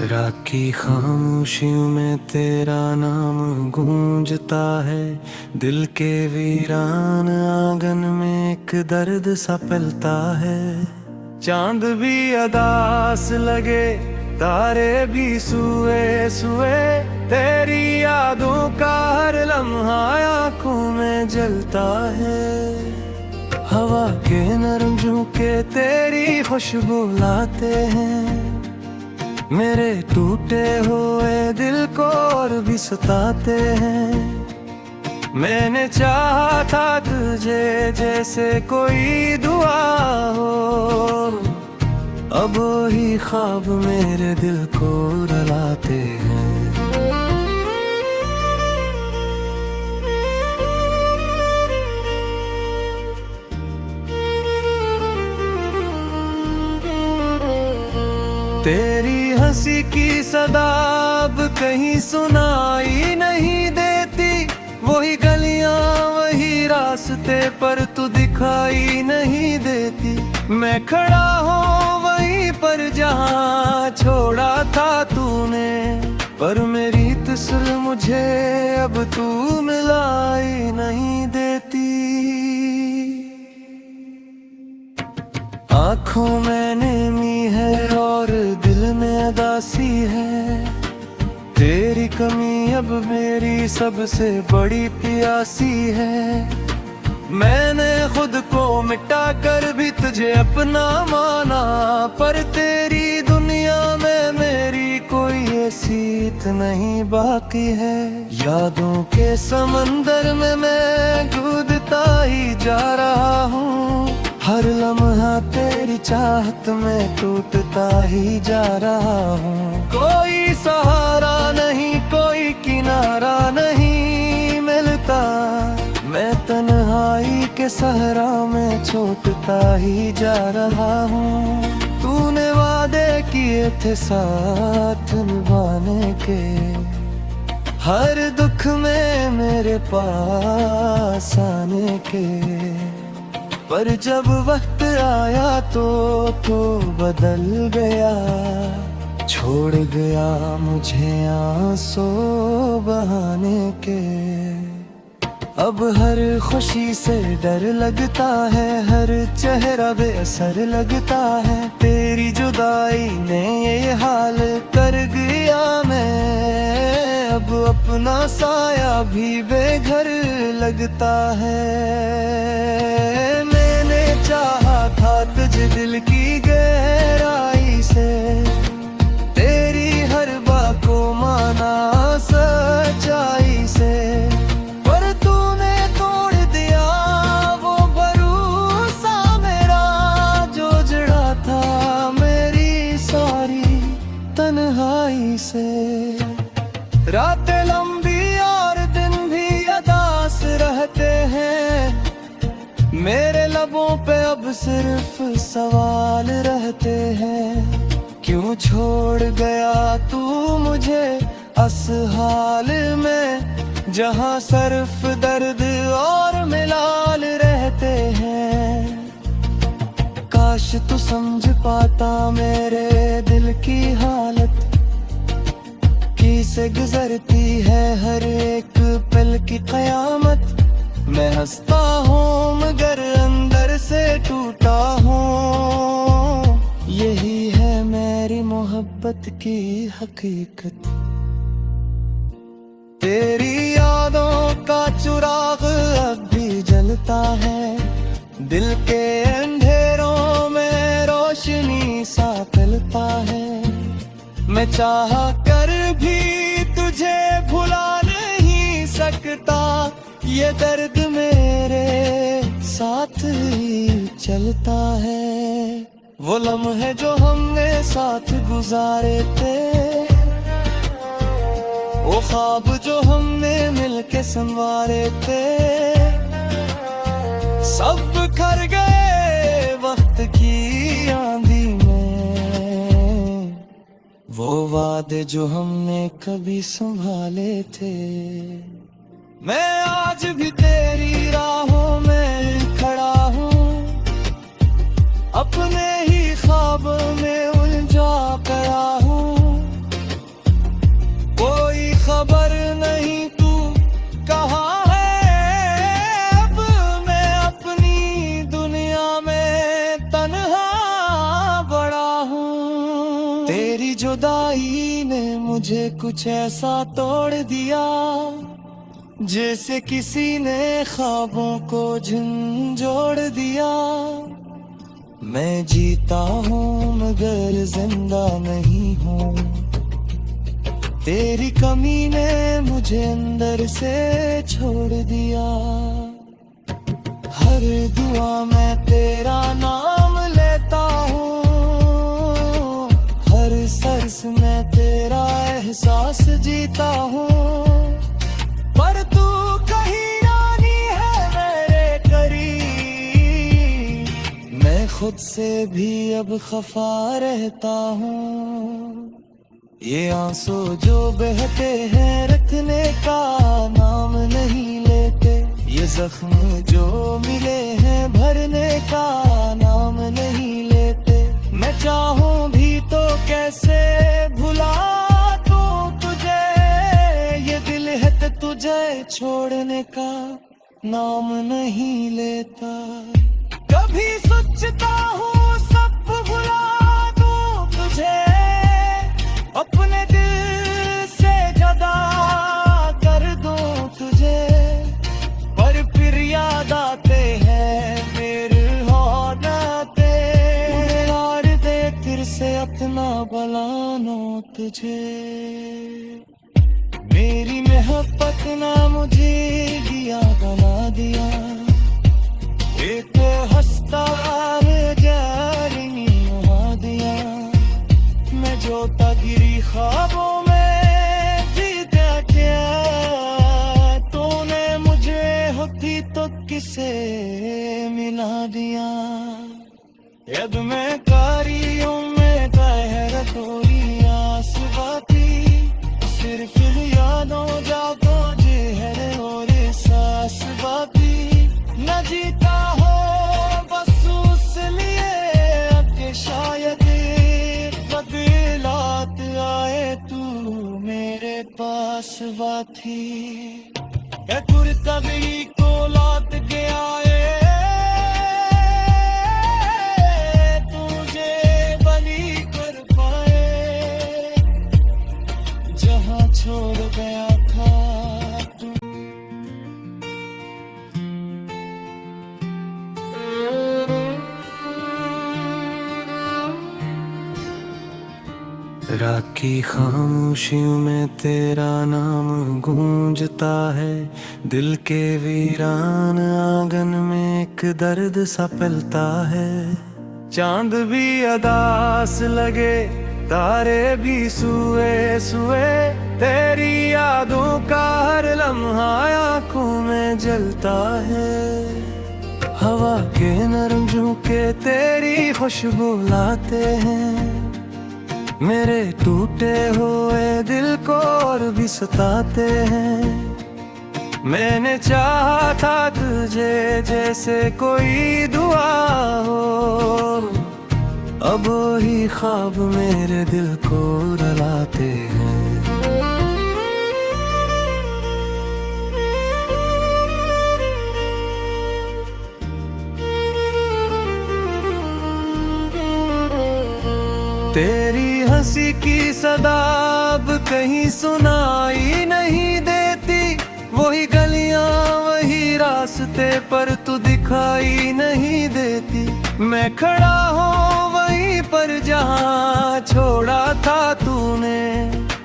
रात की खामोशियों में तेरा नाम गूंजता है। दिल के वीरान आंगन में एक दर्द सा पलता है। चांद भी अदास लगे, तारे भी सुए सुए, तेरी यादों का हर लम्हा आंखों में जलता है। हवा के नरम झोंके तेरी खुशबू लाते हैं, मेरे टूटे हुए दिल को और भी सताते हैं। मैंने चाहा था तुझे जैसे कोई दुआ हो, अब वही ख्वाब मेरे दिल को रुलाते हैं। तेरी हंसी की सदा अब कहीं सुनाई नहीं देती, वही गलियां वही रास्ते पर तू दिखाई नहीं देती। मैं खड़ा हूँ वहीं पर जहाँ छोड़ा था तूने, पर मेरी तस्वीर मुझे अब तू मिलाई नहीं देती। आँखों में नमी है और दिल में उदासी है, तेरी कमी अब मेरी सबसे बड़ी प्यासी है। मैंने खुद को मिटा कर भी तुझे अपना माना, पर तेरी दुनिया में मेरी कोई हैसियत नहीं बाकी है। यादों के समंदर में मैं कूदता ही जा रहा हूँ, हर लम्हा तेरी चाहत में टूटता ही जा रहा हूँ। कोई सहारा नहीं, कोई किनारा नहीं मिलता, मैं तन्हाई के सहरा में छोटता ही जा रहा हूँ। तूने वादे किए थे साथ निभाने के, हर दुख में मेरे पास आने के, पर जब वक्त आया तो बदल गया, छोड़ गया मुझे आंसू बहाने के। अब हर खुशी से डर लगता है, हर चेहरा बेअसर लगता है। तेरी जुदाई ने ये हाल कर गया, मैं अब अपना साया भी बेघर लगता है। चाहा था तुझे दिल की गहराई से, तेरी हर बात को माना सच्चाई से, पर तूने तोड़ दिया वो भरोसा मेरा जो जुड़ा था मेरी सारी तन्हाई से। रातें लंबी और दिन भी अदास रहते हैं, मेरे लबों पे अब सिर्फ सवाल रहते हैं। क्यों छोड़ गया तू मुझे असहाल में, जहाँ सिर्फ दर्द और मिलाल रहते हैं। काश तू समझ पाता मेरे दिल की हालत, किसे गुजरती है हर एक पल की कयामत। मैं हंसता हूँ मगर अंदर से टूटा हूँ, यही है मेरी मोहब्बत की हकीकत। तेरी यादों का चिराग अब भी जलता है, दिल के अंधेरों में रोशनी सा फैलता है। मैं चाह कर भी तुझे भुला नहीं सकता, ये दर्द मेरे साथ ही चलता है। वो लम्हे जो हमने साथ गुजारे थे, वो ख्वाब जो हमने मिलके संवारे थे, सब बिखर गए वक्त की आंधी में। वो वादे जो हमने कभी संभाले थे, मैं आज भी तेरी राहों में खड़ा हूँ, अपने ही ख्वाब में उलझा पड़ा हूँ। जुदाई ने मुझे कुछ ऐसा तोड़ दिया, जैसे किसी ने ख्वाबों को झंझोड़ दिया। मैं जीता हूँ मगर जिंदा नहीं हूँ, तेरी कमी ने मुझे अंदर से छोड़ दिया। हर दुआ में तेरा नाम लेता हूँ, हर सर्स में तेरा एहसास जीता हूँ। पर तू कहीं रानी है मेरे करीब, मैं खुद से भी अब खफा रहता हूँ। ये आंसू जो बहते हैं रखने का नाम नहीं लेते, ये जख्म जो मिले हैं भरने का नाम नहीं लेते। मैं चाहूं भी तो कैसे भुला दूं तुझे, ये दिल है तो तुझे छोड़ने का नाम नहीं लेता। कभी सोचता हूँ सब भुला दूं तुझे, अपने दिल से जुदा कर दूं तुझे। पर फिर याद आते हैं मेरे होनाते, यार दे फिर से अपना बुलानो तुझे। मेरी मोहब्बत ना मुझे दिया बना दिया, एक हंसता जारी मुहा दिया। मैं जोता गिरी ख्वाबों में जीता क्या, तूने मुझे होती तो किसे मिला दिया। यद में कारियों में गहर थोड़ी आस बाती, सिर्फ यादों जागो जहर और सांस बाती। न जीता हो बस उस लिए कि शायद बदलात आए तू मेरे पास बाथी। या तुर कभी को लौट गया तुझे बली कर पाए, जहाँ छोड़ गया था तू। रात की खामोशियों में तेरा नाम गूंजता है, दिल के वीरान आंगन में एक दर्द सा पलता है। चांद भी अदास लगे, तारे भी सुए सुए, तेरी यादों का हर लम्हा आंखों में जलता है। हवा के नरम झोंके तेरी खुशबू लाते हैं, मेरे टूटे हुए दिल को और भी सताते हैं। मैंने चाहा था तुझे जैसे कोई दुआ हो, अब वही ख्वाब मेरे दिल को रुलाते हैं। तेरी हंसी की सदा अब कहीं सुनाई नहीं देती, वही गलियां वही रास्ते पर तू दिखाई नहीं देती। मैं खड़ा हूँ वहीं पर जहाँ छोड़ा था तूने,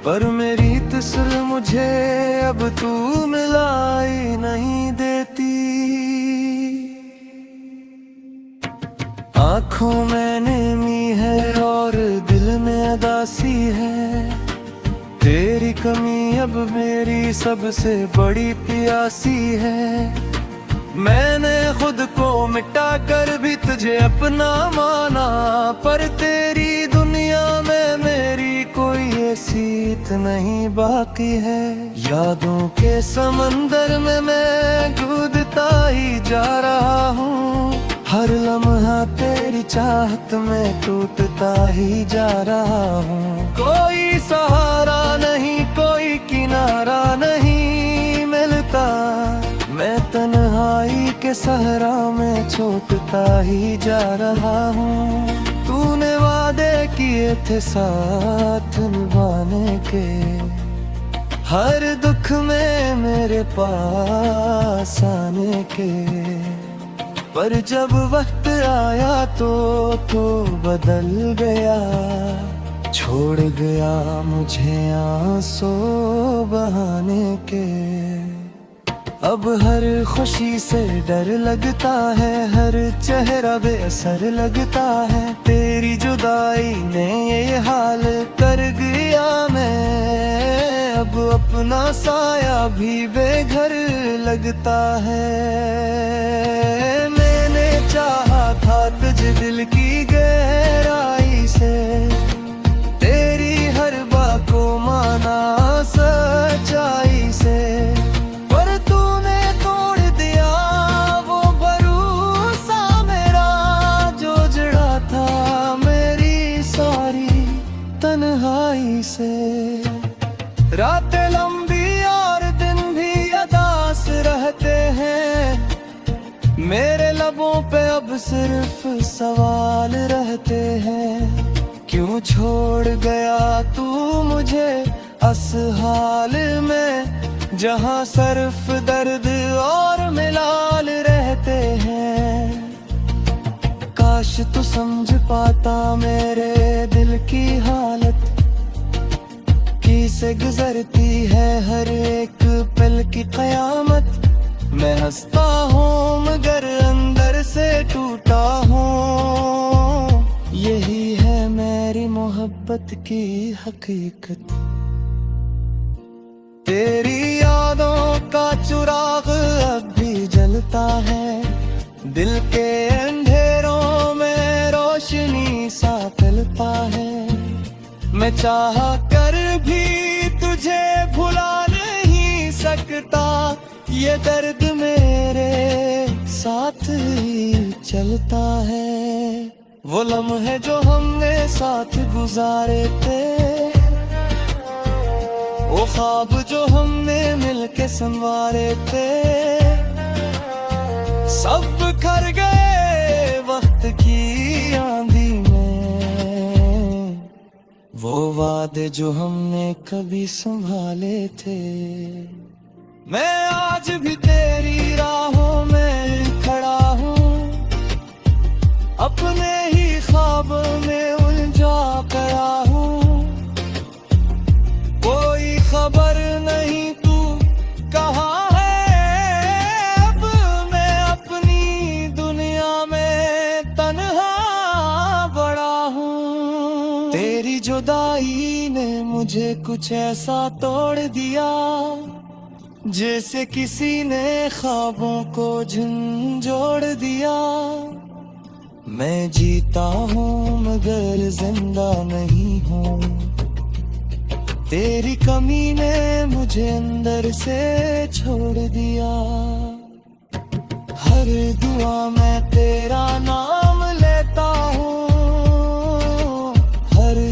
पर मेरी तस्वीर मुझे अब तू मिलाई नहीं देती। आँखों में नमी है और दिल में उदासी है, तेरी कमी अब मेरी सबसे बड़ी प्यासी है। मैंने खुद को मिटा कर भी तुझे अपना माना, पर तेरी दुनिया में मेरी कोई हैसियत नहीं बाकी है। यादों के समंदर में मैं कूदता ही जा रहा हूँ, हर लम्हा तेरी चाहत में टूटता ही जा रहा हूँ। कोई सहारा नहीं, कोई किनारा नहीं मिलता, मैं तन्हाई के सहरा में छूटता ही जा रहा हूँ। तूने वादे किए थे साथ निभाने के, हर दुख में मेरे पास आने के। पर जब वक्त आया तो बदल गया, छोड़ गया मुझे आंसू बहाने के। अब हर खुशी से डर लगता है, हर चेहरा बेअसर लगता है। तेरी जुदाई ने ये हाल कर गया मैं, अब अपना साया भी बेघर लगता है। मैंने चाहा था तुझे दिल की गहराई से, तेरी हर बात को माना सच्चाई से। तन्हाई से रातें लंबी और दिन भी अदास रहते हैं, मेरे लबों पे अब सिर्फ सवाल रहते हैं। क्यों छोड़ गया तू मुझे असहाल में, जहां सिर्फ दर्द और मिलाल रहते हैं। काश तू समझ पाता मेरे दिल की हालत, किसे गुजरती है हर एक पल की कयामत। मैं हंसता हूँ मगर अंदर से टूटा हूँ, यही है मेरी मोहब्बत की हकीकत। तेरी यादों का चिराग अब भी जलता है, दिल के अंधेरों में रोशनी सा फैलता है। मैं चाह कर भी तुझे भुला नहीं सकता, ये दर्द मेरे साथ ही चलता है। वो लम्हे जो हमने साथ गुजारे थे, वो ख्वाब जो हमने मिलके संवारे थे, सब बिखर गए वक्त की आंधी में। वो वादे जो हमने कभी संभाले थे, मैं आज भी तेरी राहों में खड़ा हूँ, अपने ही ख्वाब में उलझा पड़ा हूँ। कोई खबर नहीं तू कहाँ जुदाई ने मुझे कुछ ऐसा तोड़ दिया, जैसे किसी ने ख्वाबों को झंझोड़ दिया। मैं जीता हूँ मगर जिंदा नहीं हूँ, तेरी कमी ने मुझे अंदर से छोड़ दिया। हर दुआ में तेरा नाम लेता हूँ,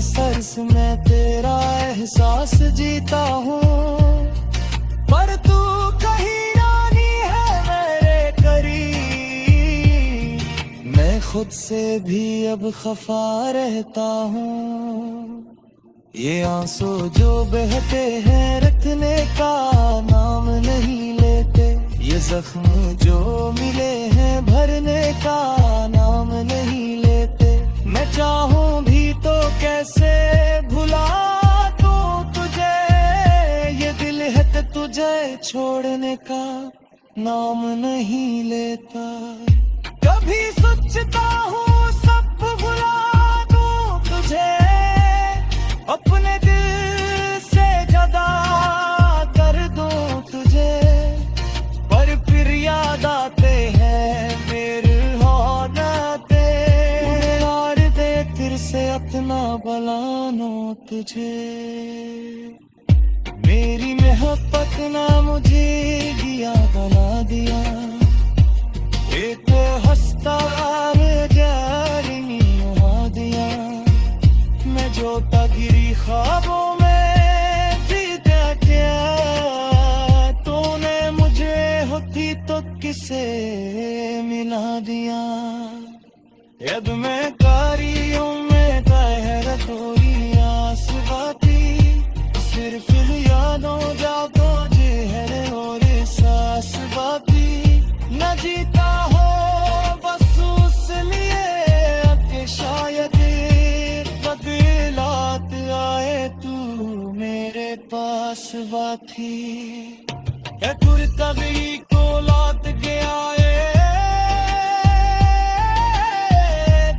सर्स में तेरा एहसास जीता हूँ। पर तू कहीं रानी है मेरे करीब, मैं खुद से भी अब खफा रहता हूँ। ये आंसू जो बहते हैं रखने का नाम नहीं लेते, ये जख्म जो मिले हैं भरने का नाम नहीं लेते। मैं चाहूं भी तो कैसे भुला दूं तुझे, ये दिल है तो तुझे छोड़ने का नाम नहीं लेता। कभी सोचता हूँ सब भुला दूं तुझे, अपने दिल से जुदा कर दूं तुझे। पर फिर याद आते हैं मेरे से अपना बुलानो तुझे। मेरी मोहब्बत ना मुझे दिया बना दिया, एक हंसता जारी निभा दिया। मैं जो गिरी ख्वाबों में थी क्या, तूने मुझे होती तो किसे मिला दिया। अब मैं कारियों जीता हो बस उस लिए कि शायद बदलात आए तू मेरे पास बाथी या तभी को लौट गया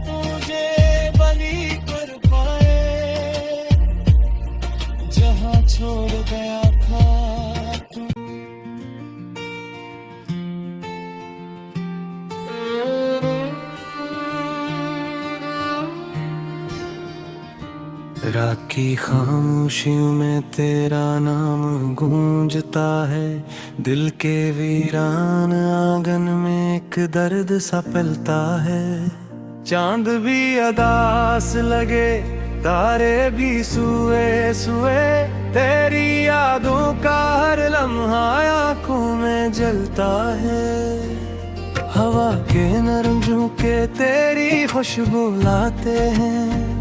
तुझे बली कर पाए जहाँ छोड़ गया था तू। रात की खामोशियों में तेरा नाम गूंजता है, दिल के वीरान आंगन में एक दर्द सा पलता है। चांद भी अदास लगे, तारे भी सुए सुए, तेरी यादों का हर लम्हा आंखों में जलता है। हवा के नरम झोंके तेरी खुशबू लाते हैं,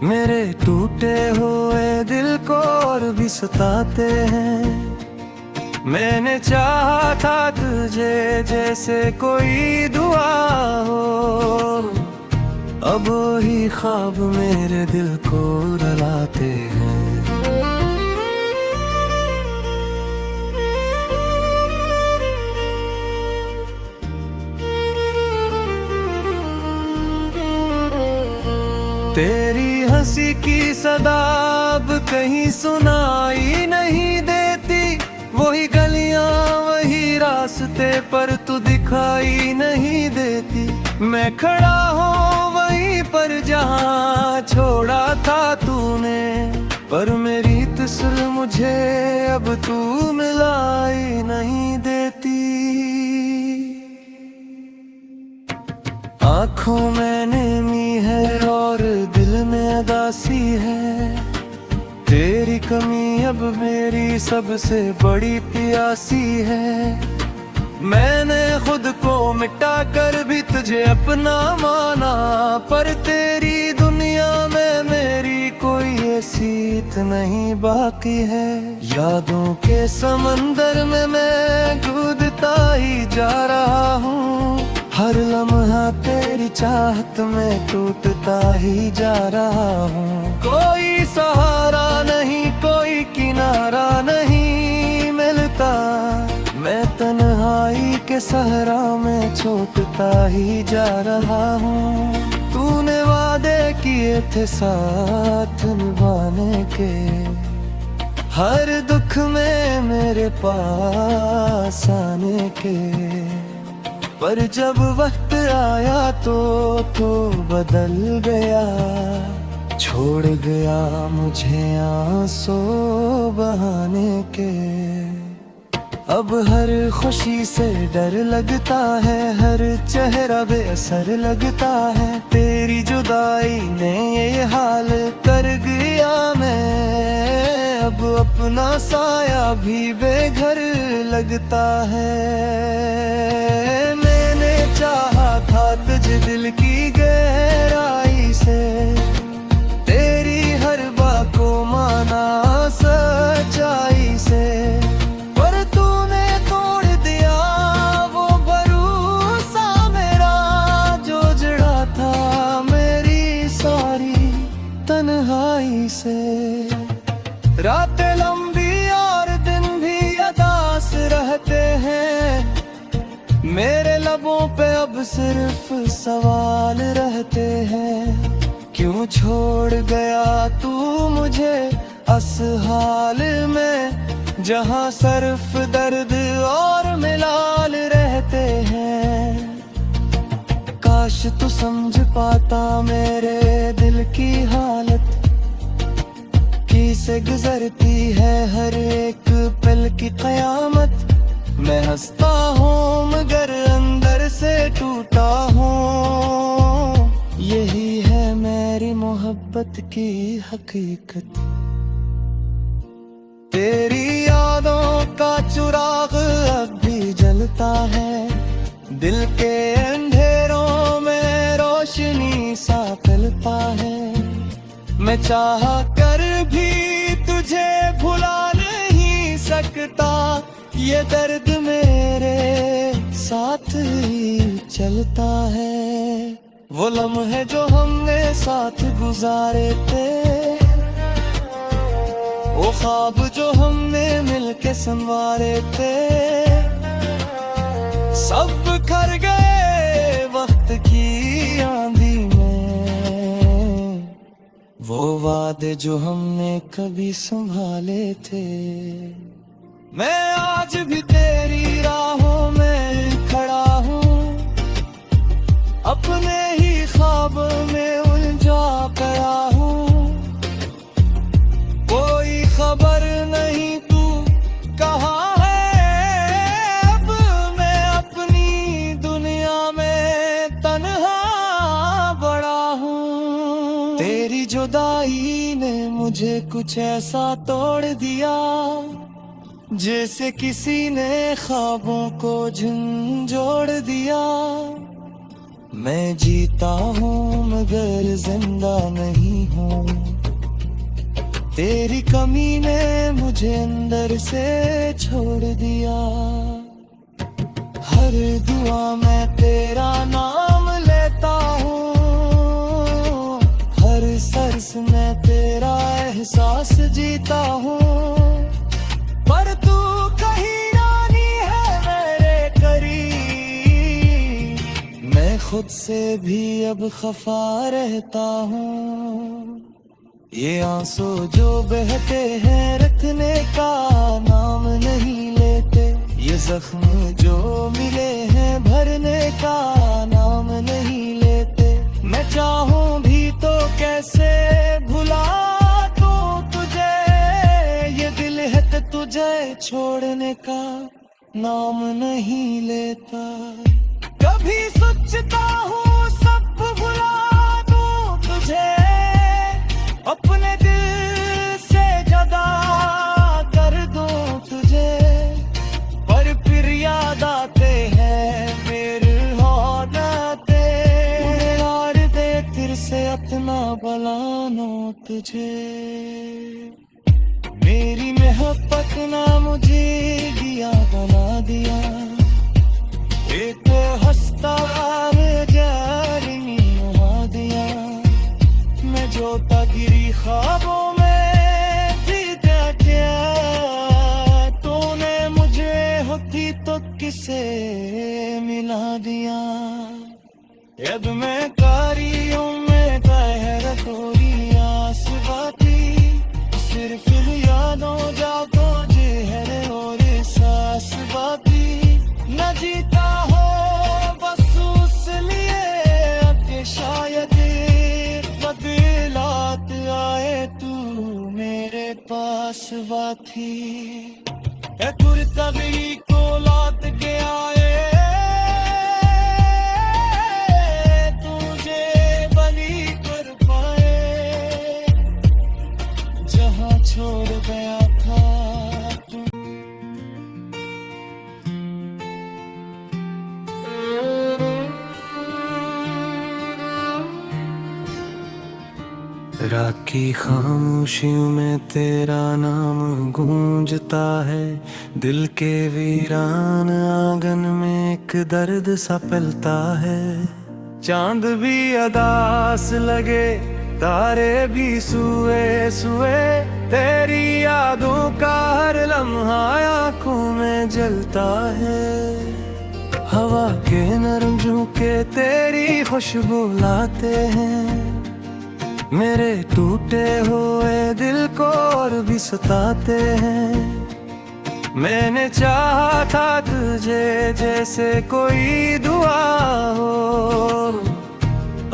मेरे टूटे हुए दिल को और भी सताते हैं। मैंने चाहा था तुझे जैसे कोई दुआ हो, अब वही ख्वाब मेरे दिल को रुलाते हैं। तेरी हंसी की सदा अब कहीं सुनाई नहीं देती, वही गलियां वही रास्ते पर तू दिखाई नहीं देती। मैं खड़ा हूँ वहीं पर जहाँ छोड़ा था तूने, पर मेरी तस्वीर मुझे अब तू मिलाई नहीं देती। आँखों में नमी है और दिल में उदासी है, तेरी कमी अब मेरी सबसे बड़ी प्यासी है। मैंने खुद को मिटा कर भी तुझे अपना माना, पर तेरी दुनिया में मेरी कोई हैसियत नहीं बाकी है। यादों के समंदर में मैं कूदता ही जा रहा हूँ, हर लम्हा तेरी चाहत में टूटता ही जा रहा हूँ। कोई सहारा नहीं, कोई किनारा नहीं मिलता, मैं तन्हाई के सहरा में छोटता ही जा रहा हूँ। तूने वादे किए थे साथ निभाने के, हर दुख में मेरे पास आने के, पर जब वक्त आया तो बदल गया, छोड़ गया मुझे आंसू बहाने के। अब हर खुशी से डर लगता है, हर चेहरा बेअसर लगता है। तेरी जुदाई ने ये हाल कर गया, मैं अब अपना साया भी बेघर लगता है। चाहा था तुझे दिल की गहराई से, तेरी हर बात को माना सच्चाई से, पर तूने तोड़ दिया वो भरोसा मेरा जो जुड़ा था मेरी सारी तन्हाई से। रातें लंबी और दिन भी अदास रहते हैं, मेरे लबों पे अब सिर्फ सवाल रहते हैं। क्यों छोड़ गया तू मुझे असहाल में, जहाँ सिर्फ दर्द और मिलाल रहते हैं। काश तू समझ पाता मेरे दिल की हालत, किसे गुजरती है हर एक पल की कयामत। मैं हंसता हूँ मगर अंदर से टूटा हूँ, यही है मेरी मोहब्बत की हकीकत। तेरी यादों का चिराग अब भी जलता है, दिल के अंधेरों में रोशनी सा फैलता है। मैं चाह कर भी तुझे भुला नहीं सकता, ये दर्द मेरे साथ चलता है। वो लम्हे जो हमने साथ गुजारे थे, वो ख्वाब जो हमने मिलके संवारे थे, सब बिखर गए वक्त की आंधी में। वो वादे जो हमने कभी संभाले थे। मैं आज भी तेरी राहों में खड़ा हूँ, अपने ही ख्वाब में उलझा पड़ा हूँ। कोई खबर नहीं तू कहाँ है, अब मैं अपनी दुनिया में तन्हा बड़ा हूँ। तेरी जुदाई ने मुझे कुछ ऐसा तोड़ दिया, जैसे किसी ने ख्वाबों को झंझोड़ दिया। मैं जीता हूँ मगर जिंदा नहीं हूँ, तेरी कमी ने मुझे अंदर से छोड़ दिया। हर दुआ में तेरा नाम लेता हूँ, हर सर्स में तेरा एहसास जीता हूँ। पर तू कहीं रानी है मेरे करीब, मैं खुद से भी अब खफा रहता हूँ। ये आंसू जो बहते हैं रखने का नाम नहीं लेते, ये जख्म जो मिले हैं भरने का नाम नहीं लेते। मैं चाहूं भी तो कैसे भुला दूं तुझे, ये दिल है तो तुझे छोड़ने का नाम नहीं लेता। कभी सोचता हूँ सब भुला दूं तुझे, अपने दिल से जुदा कर दूं तुझे। पर फिर याद आते हैं मेरे हालाते, यार दे फिर से अपना बुलानो तुझे। मेरी मोहब्बत ना मुझे दिया बना दिया, एक हंसता जारिनी उड़ा दिया। मैं जोता गिरी ख्वाबों में थी क्या, तूने मुझे होती तो किसे मिला दिया। यद में कारियों में कहर थोड़ी आस बाती, सिर्फ यादों जागो जहर और सांस बाती। न जीता हो बस उस लिए कि शायद बदलात आए तू मेरे पास बाथी। तुर तगड़ी को लात गया तुझे बली कर पाए, जहाँ छोड़ गया था तू। रात की खामोशियों में तेरा नाम गूंजता है, दिल के वीरान आंगन में एक दर्द सा पलता है। चांद भी अदास लगे, तारे भी सुए सुए, तेरी यादों का हर लम्हा आँखों में जलता है। हवा के नरम झोंके तेरी खुशबू लाते हैं, मेरे टूटे हुए दिल को और भी सताते हैं। मैंने चाहा था तुझे जैसे कोई दुआ हो,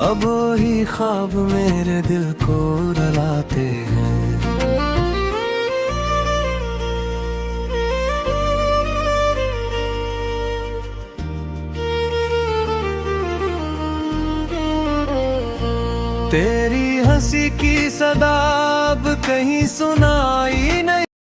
अब वही ख्वाब मेरे दिल को रुलाते हैं। तेरी हंसी की सदा अब कहीं सुनाई नहीं।